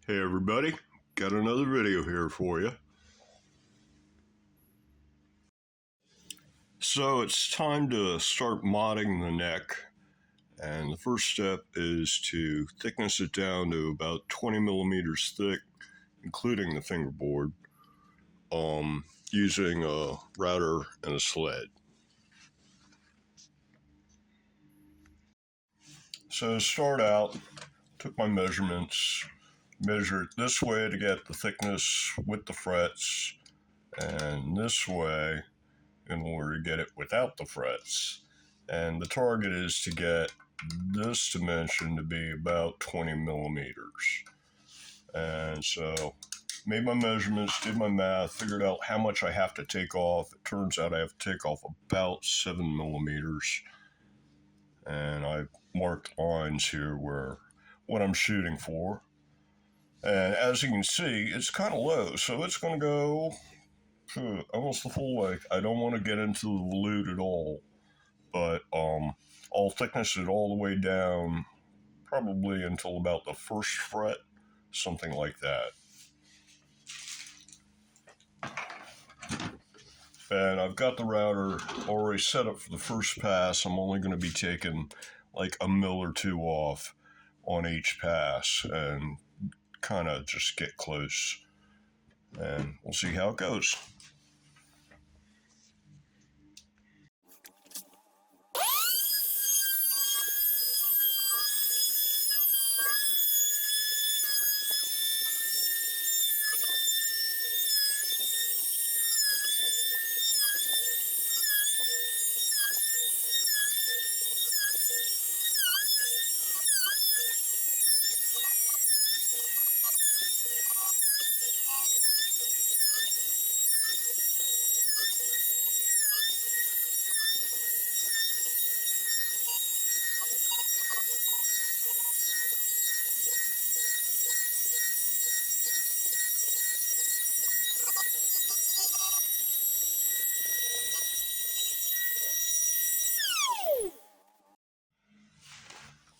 Hey everybody, got another video here for you. So it's time to start modding the neck, and the first step is to thickness it down to about 20 millimeters thick, including the fingerboard, using a router and a sled. So to start out, took my measurements, measured this way to get the thickness with the frets, and this way in order to get it without the frets. And the target is to get this dimension to be about 20 millimeters. And so made my measurements, did my math, figured out how much I have to take off. It turns out I have to take off about 7 millimeters. And I marked lines here where what I'm shooting for. And as you can see, it's kind of low, so it's going to go almost the full length. I don't want to get into the volute at all, but I'll thickness it all the way down, probably until about the first fret, something like that. And I've got the router already set up for the first pass. I'm only going to be taking like a mil or two off on each pass and kind of just get close. And we'll see how it goes.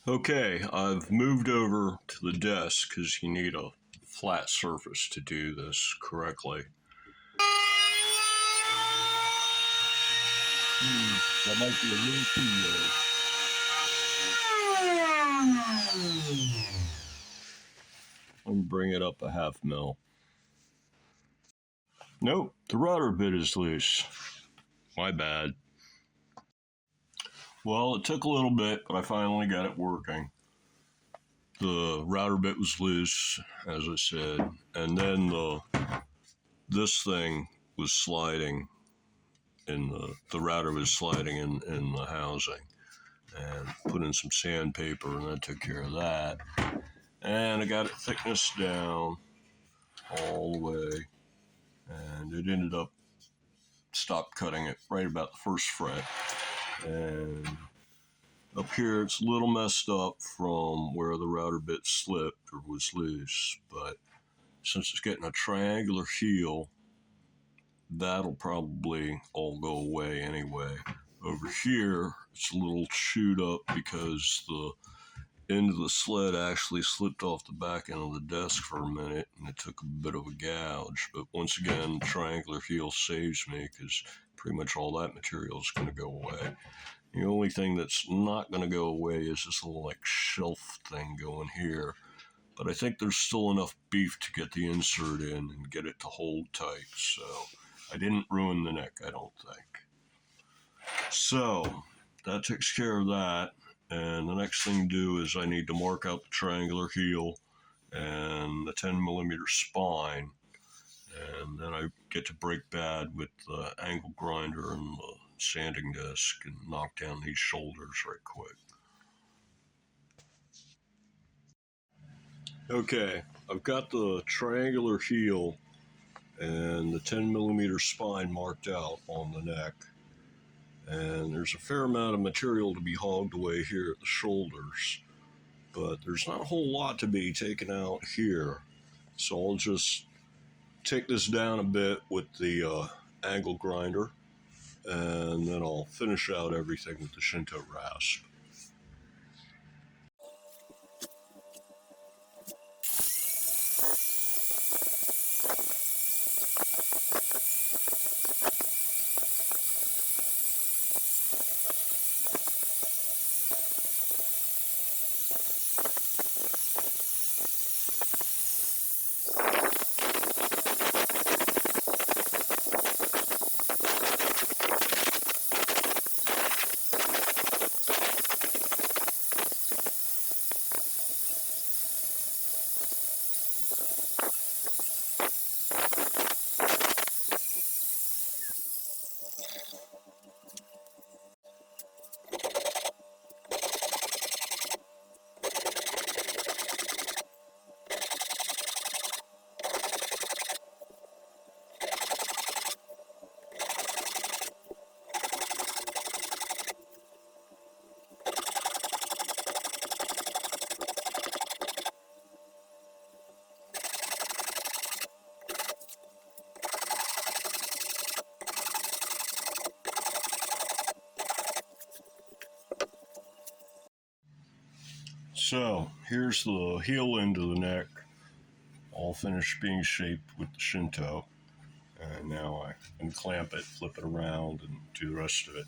Okay, I've moved over to the desk because you need a flat surface to do this correctly. That might be a little too low. Let me bring it up a half mil. Nope, the router bit is loose. My bad. Well, it took a little bit, but I finally got it working. The router bit was loose, as I said, and then this thing was sliding, and the router was sliding in the housing, and put in some sandpaper, and that took care of that. And I got it thickness down all the way, and it ended up stopped cutting it right about the first fret. And up here, it's a little messed up from where the router bit slipped or was loose, but since it's getting a triangular heel, that'll probably all go away anyway. Over here, it's a little chewed up because the end of the sled actually slipped off the back end of the desk for a minute, and it took a bit of a gouge. But once again, triangular heel saves me because pretty much all that material is going to go away. The only thing that's not going to go away is this little like shelf thing going here. But I think there's still enough beef to get the insert in and get it to hold tight. So I didn't ruin the neck, I don't think. So that takes care of that. And the next thing to do is I need to mark out the triangular heel and the 10 millimeter spine. And then I get to break bad with the angle grinder and the sanding disc and knock down these shoulders right quick. Okay, I've got the triangular heel and the 10 millimeter spine marked out on the neck. And there's a fair amount of material to be hogged away here at the shoulders, but there's not a whole lot to be taken out here. So I'll just take this down a bit with the angle grinder, and then I'll finish out everything with the Shinto rasp. So here's the heel end of the neck, all finished being shaped with the Shinto. And now I can clamp it, flip it around, and do the rest of it.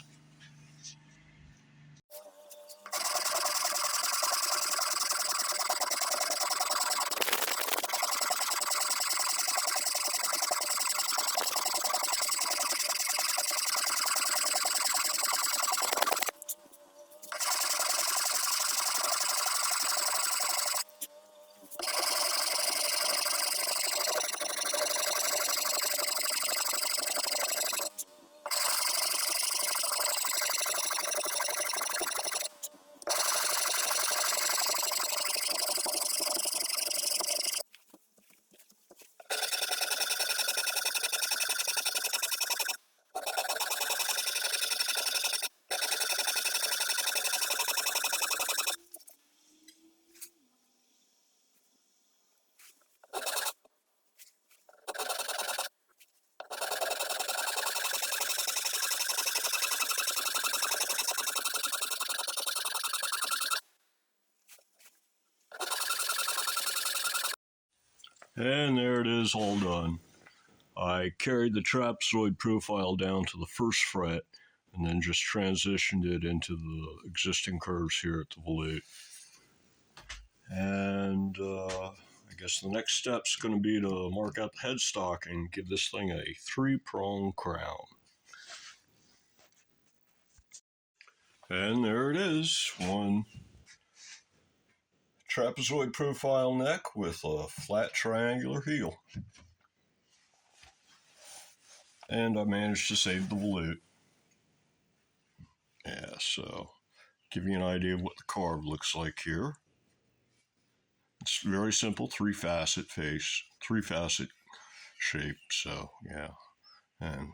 And there it is, all done. I carried the trapezoid profile down to the first fret and then just transitioned it into the existing curves here at the volute. And I guess the next step's going to be to mark out the headstock and give this thing a 3-prong crown. And there it is, one trapezoid profile neck with a flat triangular heel. And I managed to save the volute. Yeah, so give you an idea of what the carve looks like here. It's very simple, 3-facet face, 3-facet shape, so yeah. And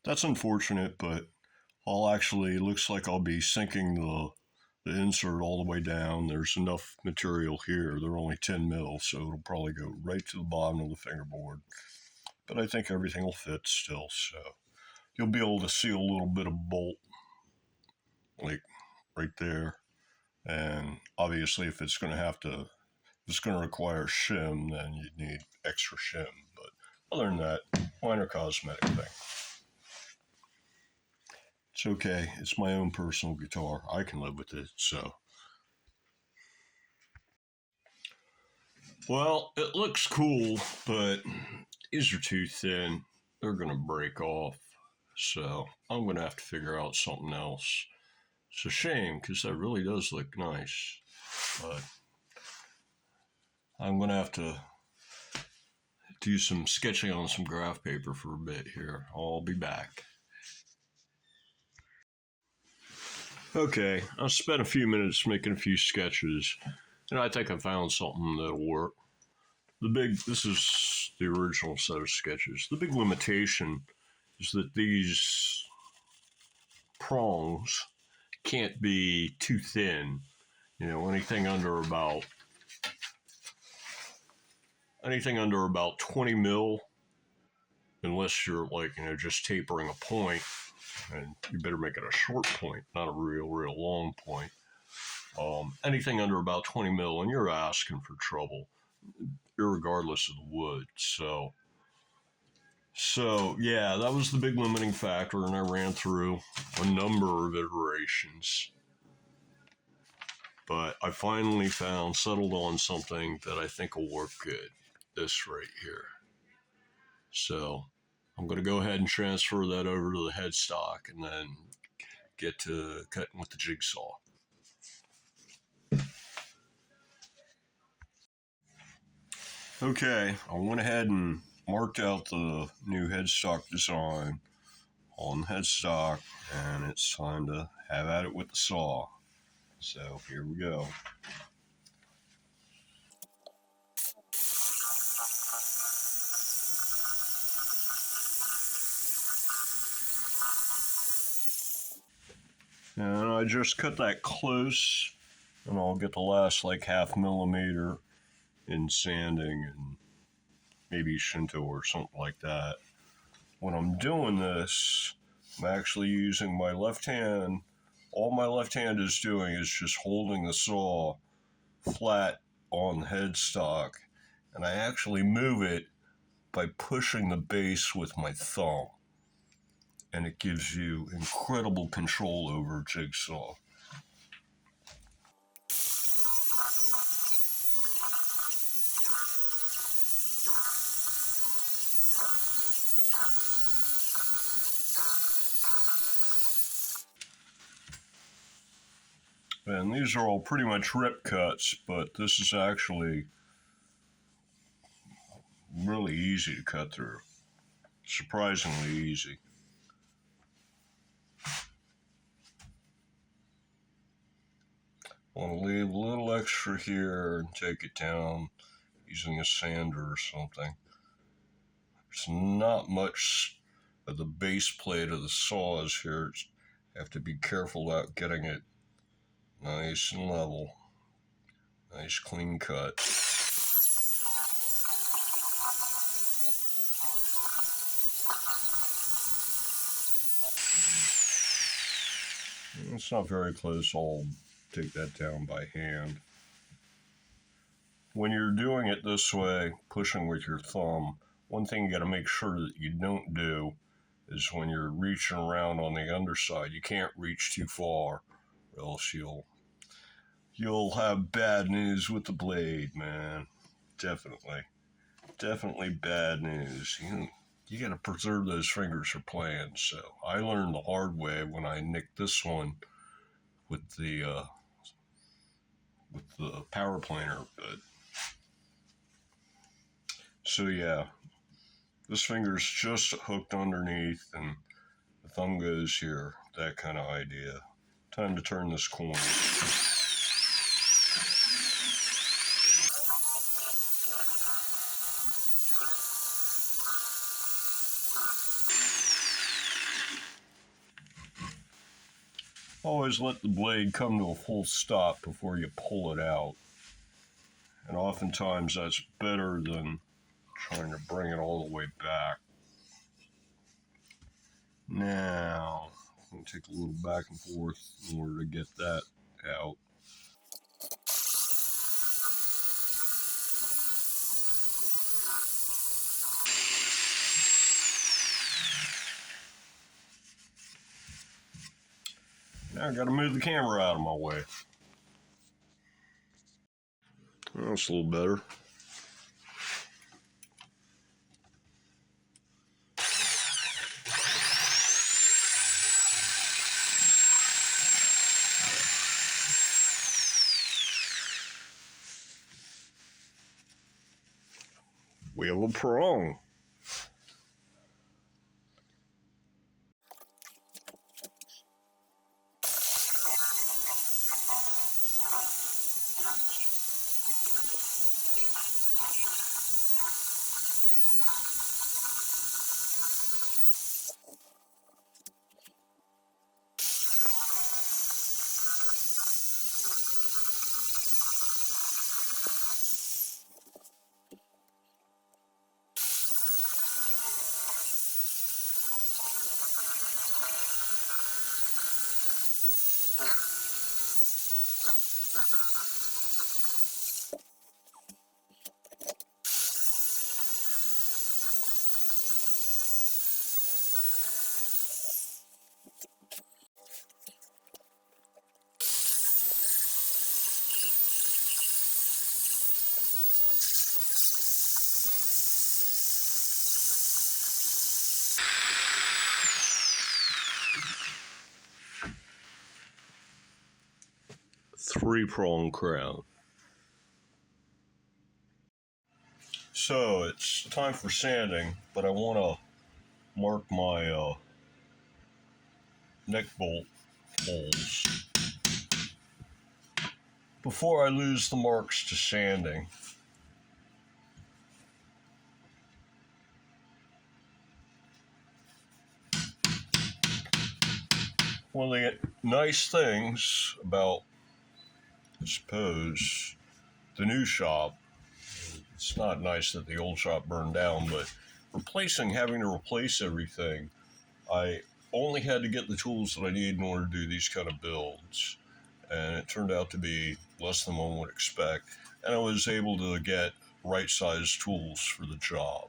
that's unfortunate, but it looks like I'll be sinking the insert all the way down. There's enough material here. They're only 10 mil, so it'll probably go right to the bottom of the fingerboard. But I think everything will fit still, so you'll be able to see a little bit of bolt, like right there. And obviously, if it's going to require shim, then you'd need extra shim. But other than that, minor cosmetic thing. It's okay. It's my own personal guitar. I can live with it, so. Well, it looks cool, but these are too thin. They're going to break off. So I'm going to have to figure out something else. It's a shame because that really does look nice. But I'm going to have to do some sketching on some graph paper for a bit here. I'll be back. Okay, I spent a few minutes making a few sketches, and I think I found something that'll work. This is the original set of sketches. The big limitation is that these prongs can't be too thin. You know, anything under about 20 mil, unless you're just tapering a point, and you better make it a short point, not a real long point. Anything under about 20 mil, and you're asking for trouble, irregardless of the wood. So yeah, that was the big limiting factor, and I ran through a number of iterations. But I finally settled on something that I think will work good. This right here. So I'm going to go ahead and transfer that over to the headstock and then get to cutting with the jigsaw. Okay, I went ahead and marked out the new headstock design on the headstock, and it's time to have at it with the saw. So here we go. And I just cut that close, and I'll get the last ½ millimeter in sanding and maybe Shinto or something like that. When I'm doing this, I'm actually using my left hand. All my left hand is doing is just holding the saw flat on the headstock, and I actually move it by pushing the base with my thumb, and it gives you incredible control over a jigsaw. And these are all pretty much rip cuts, but this is actually really easy to cut through. Surprisingly easy. I want to leave a little extra here and take it down using a sander or something. There's not much of the base plate of the saws here. You have to be careful about getting it nice and level. Nice clean cut. It's not very close. I'll take that down by hand. When you're doing it this way, pushing with your thumb, one thing you got to make sure that you don't do is when you're reaching around on the underside, you can't reach too far, or else you'll have bad news with the blade, man. Definitely bad news. You got to preserve those fingers for playing. So I learned the hard way when I nicked this one with the power planer. But so yeah, this finger's just hooked underneath, and the thumb goes here. That kind of idea. Time to turn this corner. Always let the blade come to a full stop before you pull it out. And oftentimes that's better than trying to bring it all the way back. Now, I'm going to take a little back and forth in order to get that out. Now I got to move the camera out of my way. That's a little better. We have a prong. Three-prong crown. So it's time for sanding, but I want to mark my neck bolt holes before I lose the marks to sanding. One of the nice things about, I suppose, the new shop, it's not nice that the old shop burned down, but having to replace everything, I only had to get the tools that I need in order to do these kind of builds. And it turned out to be less than one would expect, and I was able to get right sized tools for the job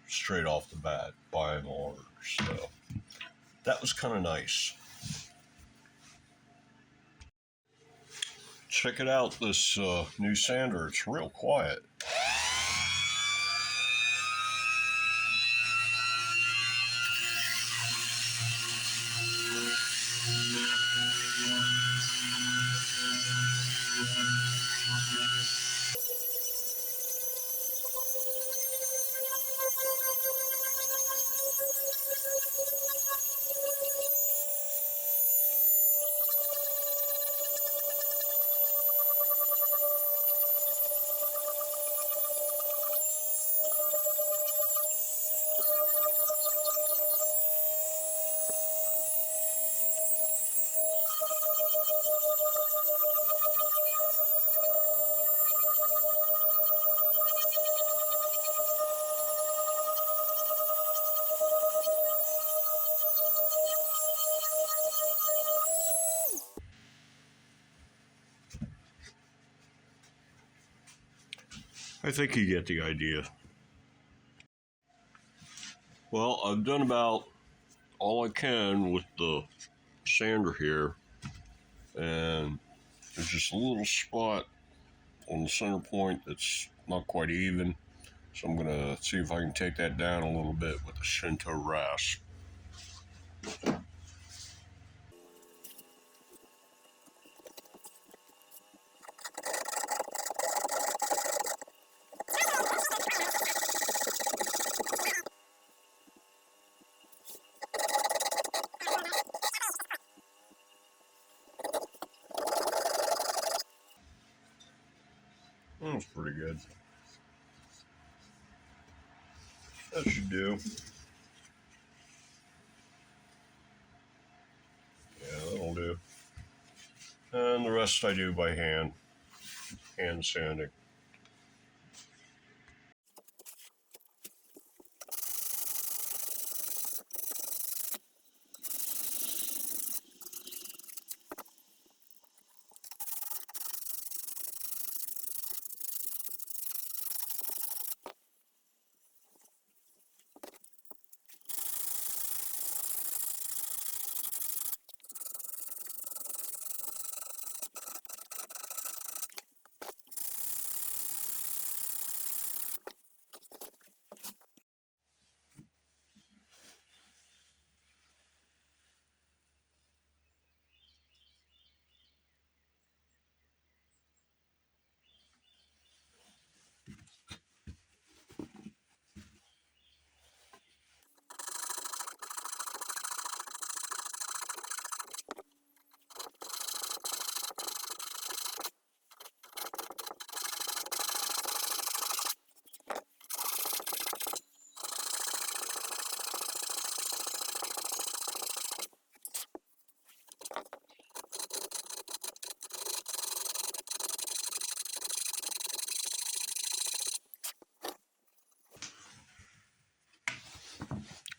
straight off the bat by and large. So that was kind of nice. Check it out, this new sander. It's real quiet. I think you get the idea. Well, I've done about all I can with the sander here, and there's just a little spot on the center point that's not quite even, so I'm going to see if I can take that down a little bit with the Shinto rasp. That's pretty good. That should do. Yeah, that'll do. And the rest I do by hand sanding.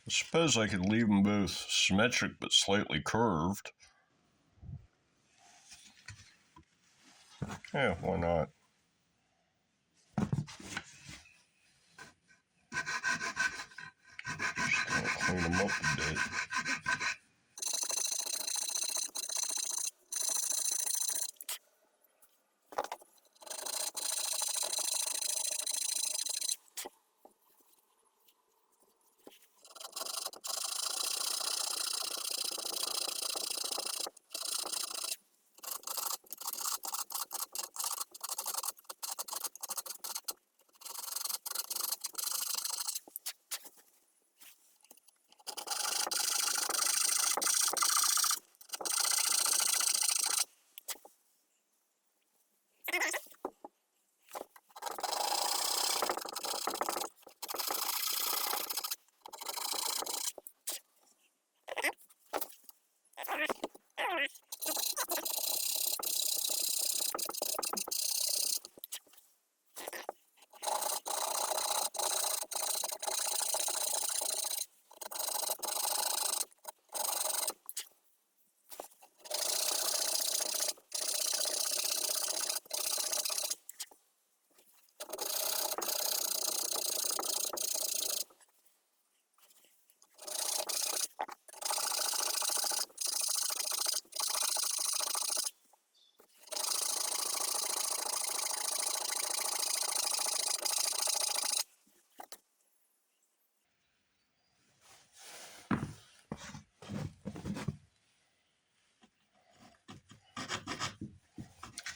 I suppose I could leave them both symmetric but slightly curved. Yeah, why not? Just gonna clean them up a bit.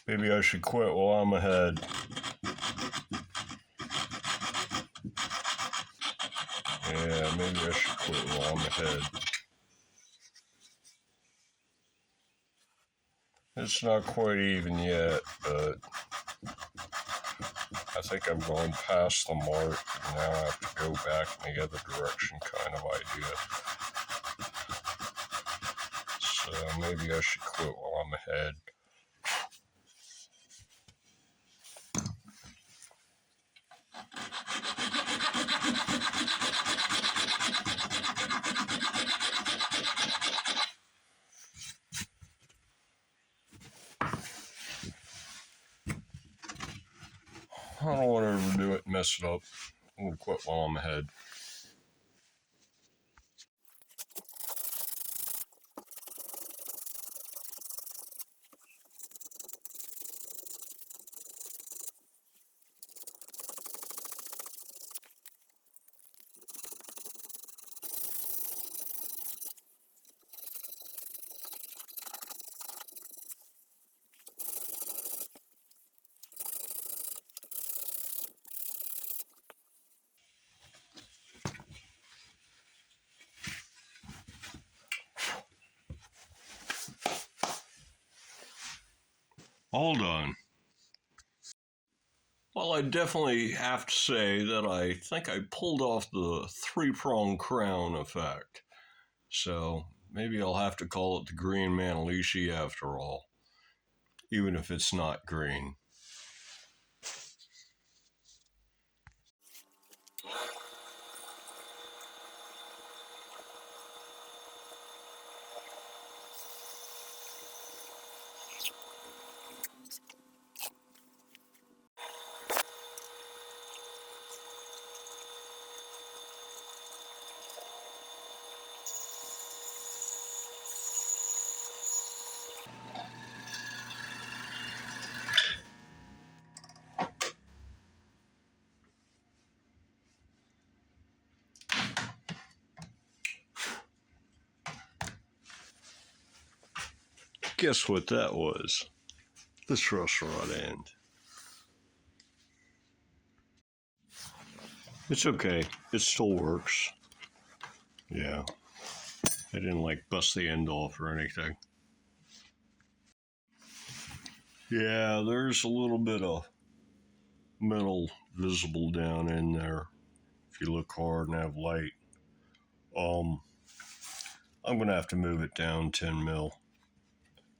Maybe I should quit while I'm ahead. Yeah, maybe I should quit while I'm ahead. It's not quite even yet, but I think I'm going past the mark, and now I have to go back in the other direction kind of idea. So maybe I should quit while I'm ahead. I don't want to overdo it and mess it up. I'm going to quit while I'm ahead. All done. Well, I definitely have to say that I think I pulled off the three-prong crown effect. So maybe I'll have to call it the green Manalishi after all, even if it's not green. Guess what that was? The truss rod end. It's okay. It still works. Yeah. I didn't bust the end off or anything. Yeah, there's a little bit of metal visible down in there if you look hard and have light. I'm going to have to move it down 10 mil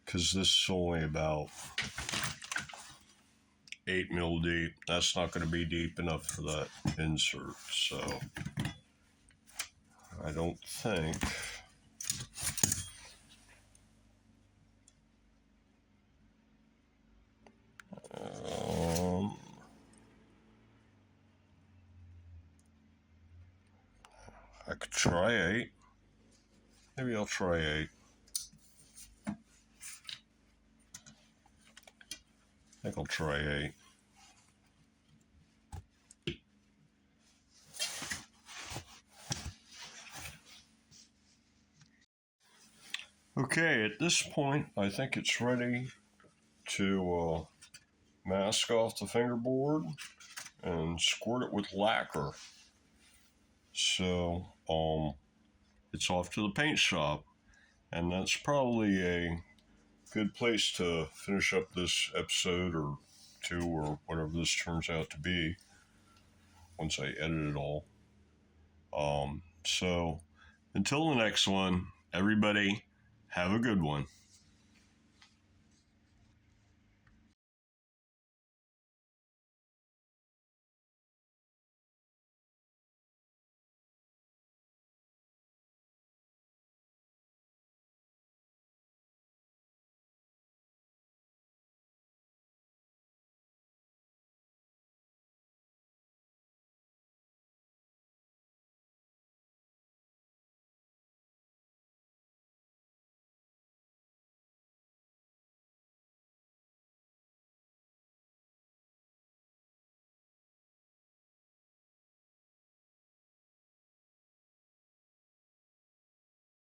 because this is only about 8 mil deep. That's not going to be deep enough for that insert, so I don't think. I could try 8. Maybe I'll try 8. I think I'll try 8. Okay, at this point, I think it's ready to mask off the fingerboard and squirt it with lacquer. So, it's off to the paint shop, and that's probably a good place to finish up this episode or 2 or whatever this turns out to be once I edit it all. So until the next one, everybody have a good one.